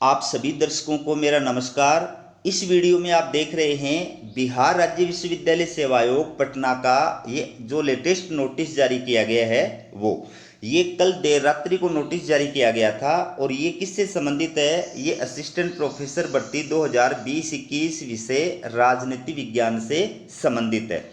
आप सभी दर्शकों को मेरा नमस्कार। इस वीडियो में आप देख रहे हैं बिहार राज्य विश्वविद्यालय सेवा आयोग पटना का ये जो लेटेस्ट नोटिस जारी किया गया है वो ये कल देर रात्रि को नोटिस जारी किया गया था और ये किससे संबंधित है? ये असिस्टेंट प्रोफेसर भर्ती 2020-21 विषय राजनीति विज्ञान से संबंधित है।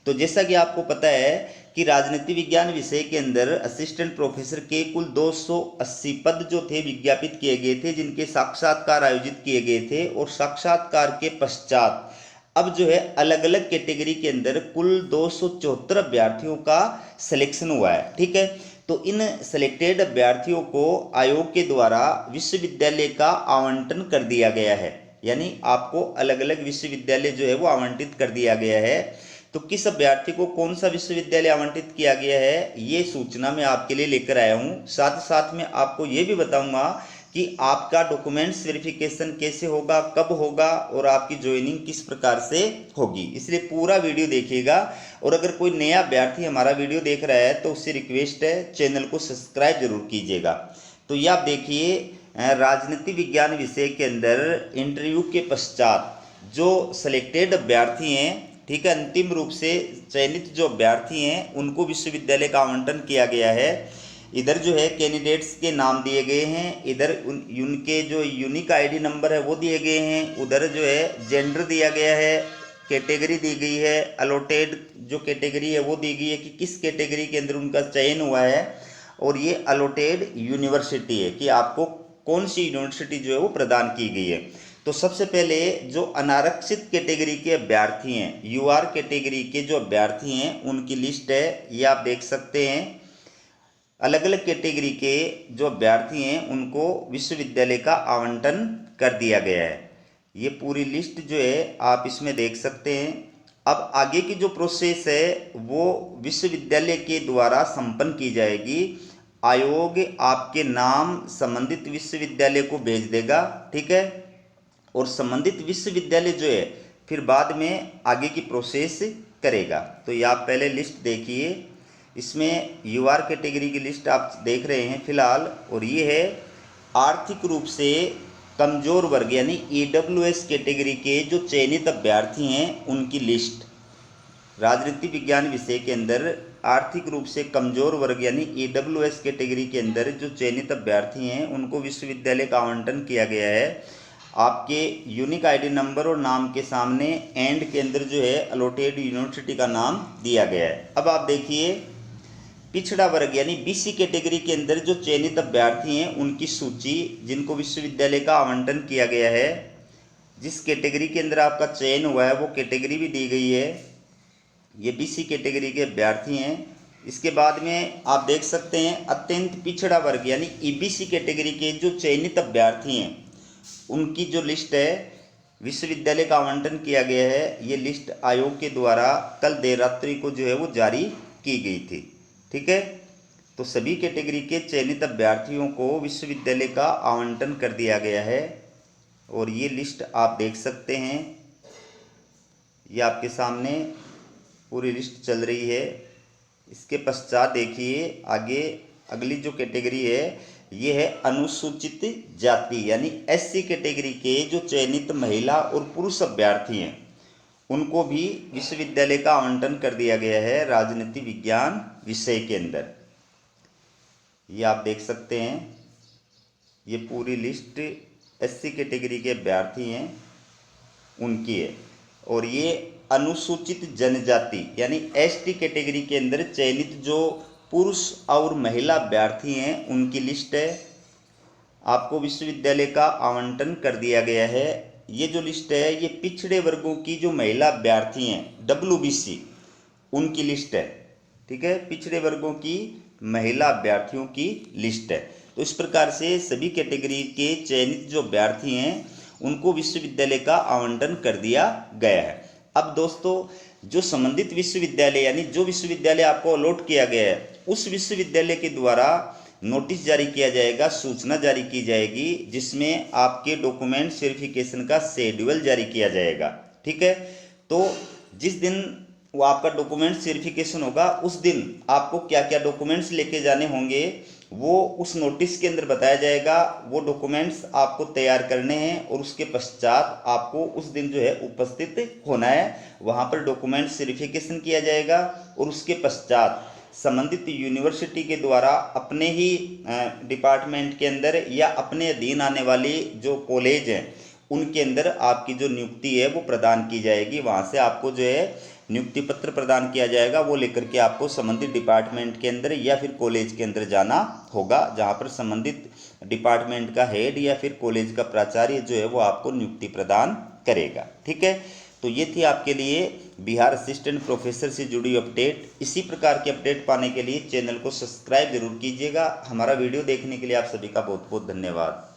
तो जैसा कि आपको पता है कि राजनीति विज्ञान विषय के अंदर असिस्टेंट प्रोफेसर के कुल 280 पद जो थे विज्ञापित किए गए थे, जिनके साक्षात्कार आयोजित किए गए थे और साक्षात्कार के पश्चात अब जो है अलग अलग कैटेगरी के अंदर कुल 274 अभ्यर्थियों का सिलेक्शन हुआ है। ठीक है, तो इन सिलेक्टेड अभ्यर्थियों को आयोग के द्वारा विश्वविद्यालय का आवंटन कर दिया गया है, यानी आपको अलग अलग विश्वविद्यालय जो है वो आवंटित कर दिया गया है। तो किस अभ्यर्थी को कौन सा विश्वविद्यालय आवंटित किया गया है, ये सूचना मैं आपके लिए लेकर आया हूँ। साथ ही साथ में आपको ये भी बताऊंगा कि आपका डॉक्यूमेंट्स वेरिफिकेशन कैसे होगा, कब होगा और आपकी ज्वाइनिंग किस प्रकार से होगी, इसलिए पूरा वीडियो देखिएगा। और अगर कोई नया अभ्यर्थी हमारा वीडियो देख रहा है तो उससे रिक्वेस्ट है चैनल को सब्सक्राइब जरूर कीजिएगा। तो ये आप देखिए, राजनीति विज्ञान विषय के अंदर इंटरव्यू के पश्चात जो सिलेक्टेड अभ्यर्थी हैं, ठीक है, अंतिम रूप से चयनित जो अभ्यर्थी हैं उनको विश्वविद्यालय का आवंटन किया गया है। इधर जो है कैंडिडेट्स के नाम दिए गए हैं, इधर उनके जो यूनिक आईडी नंबर है वो दिए गए हैं, उधर जो है जेंडर दिया गया है, कैटेगरी दी गई है, अलॉटेड जो कैटेगरी है वो दी गई है कि किस कैटेगरी के अंदर उनका चयन हुआ है, और ये अलॉटेड यूनिवर्सिटी है कि आपको कौन सी यूनिवर्सिटी जो है वो प्रदान की गई है। तो सबसे पहले जो अनारक्षित कैटेगरी के अभ्यर्थी हैं, यूआर कैटेगरी के जो अभ्यर्थी हैं उनकी लिस्ट है, ये आप देख सकते हैं। अलग अलग कैटेगरी के जो अभ्यर्थी हैं उनको विश्वविद्यालय का आवंटन कर दिया गया है। ये पूरी लिस्ट जो है आप इसमें देख सकते हैं। अब आगे की जो प्रोसेस है वो विश्वविद्यालय के द्वारा संपन्न की जाएगी। आयोग आपके नाम संबंधित विश्वविद्यालय को भेज देगा, ठीक है, और संबंधित विश्वविद्यालय जो है फिर बाद में आगे की प्रोसेस करेगा। तो ये आप पहले लिस्ट देखिए, इसमें यूआर कैटेगरी की लिस्ट आप देख रहे हैं फिलहाल, और ये है आर्थिक रूप से कमजोर वर्ग यानी ईडब्ल्यूएस कैटेगरी के जो चयनित अभ्यर्थी हैं उनकी लिस्ट। राजनीति विज्ञान विषय के अंदर आर्थिक रूप से कमजोर वर्ग यानी ईडब्ल्यूएस कैटेगरी के अंदर जो चयनित अभ्यर्थी हैं उनको विश्वविद्यालय का आवंटन किया गया है। आपके यूनिक आईडी नंबर और नाम के सामने एंड के अंदर जो है अलॉटेड यूनिवर्सिटी का नाम दिया गया है। अब आप देखिए पिछड़ा वर्ग यानी बीसी कैटेगरी के अंदर जो चयनित अभ्यर्थी हैं उनकी सूची, जिनको विश्वविद्यालय का आवंटन किया गया है। जिस कैटेगरी के अंदर आपका चयन हुआ है वो कैटेगरी भी दी गई है, ये बीसी कैटेगरी के अभ्यर्थी हैं। इसके बाद में आप देख सकते हैं अत्यंत पिछड़ा वर्ग यानी ईबीसी कैटेगरी के जो चयनित अभ्यर्थी हैं उनकी जो लिस्ट है विश्वविद्यालय का आवंटन किया गया है। ये लिस्ट आयोग के द्वारा कल देर रात्रि को जो है वो जारी की गई थी, ठीक है। तो सभी कैटेगरी के चयनित अभ्यर्थियों को विश्वविद्यालय का आवंटन कर दिया गया है और ये लिस्ट आप देख सकते हैं। ये आपके सामने पूरी लिस्ट चल रही है। इसके पश्चात देखिए आगे अगली जो कैटेगरी है ये है अनुसूचित जाति यानी एससी कैटेगरी के जो चयनित महिला और पुरुष अभ्यर्थी हैं उनको भी विश्वविद्यालय का आवंटन कर दिया गया है राजनीति विज्ञान विषय के अंदर। ये आप देख सकते हैं, ये पूरी लिस्ट एससी कैटेगरी के अभ्यर्थी हैं उनकी है। और ये अनुसूचित जनजाति यानी एसटी कैटेगरी के अंदर चयनित जो पुरुष और महिला अभ्यर्थी हैं उनकी लिस्ट है, आपको विश्वविद्यालय का आवंटन कर दिया गया है। ये जो लिस्ट है ये पिछड़े वर्गों की जो महिला अभ्यर्थी हैं डब्ल्यूबीसी उनकी लिस्ट है, ठीक है, पिछड़े वर्गों की महिला अभ्यर्थियों की लिस्ट है। तो इस प्रकार से सभी कैटेगरी के चयनित जो अभ्यर्थी हैं उनको विश्वविद्यालय का आवंटन कर दिया गया है। अब दोस्तों जो संबंधित विश्वविद्यालय यानी जो विश्वविद्यालय आपको अलॉट किया गया है उस विश्वविद्यालय के द्वारा नोटिस जारी किया जाएगा, सूचना जारी की जाएगी, जिसमें आपके डॉक्यूमेंट्स वेरिफिकेशन का शेड्यूल जारी किया जाएगा, ठीक है। तो जिस दिन वो आपका डॉक्यूमेंट्स वेरिफिकेशन होगा उस दिन आपको क्या क्या डॉक्यूमेंट्स लेके जाने होंगे वो उस नोटिस के अंदर बताया जाएगा। वो डॉक्यूमेंट्स आपको तैयार करने हैं और उसके पश्चात आपको उस दिन जो है उपस्थित होना है। वहाँ पर डॉक्यूमेंट वेरिफिकेशन किया जाएगा और उसके पश्चात संबंधित यूनिवर्सिटी के द्वारा अपने ही डिपार्टमेंट के अंदर या अपने अधीन आने वाली जो कॉलेज हैं उनके अंदर आपकी जो नियुक्ति है वो प्रदान की जाएगी। वहाँ से आपको जो है नियुक्ति पत्र प्रदान किया जाएगा, वो लेकर के आपको संबंधित डिपार्टमेंट के अंदर या फिर कॉलेज के अंदर जाना होगा, जहाँ पर संबंधित डिपार्टमेंट का हेड या फिर कॉलेज का प्राचार्य जो है वो आपको नियुक्ति प्रदान करेगा। ठीक है, तो ये थी आपके लिए बिहार असिस्टेंट प्रोफेसर से जुड़ी अपडेट। इसी प्रकार की अपडेट पाने के लिए चैनल को सब्सक्राइब जरूर कीजिएगा। हमारा वीडियो देखने के लिए आप सभी का बहुत बहुत धन्यवाद।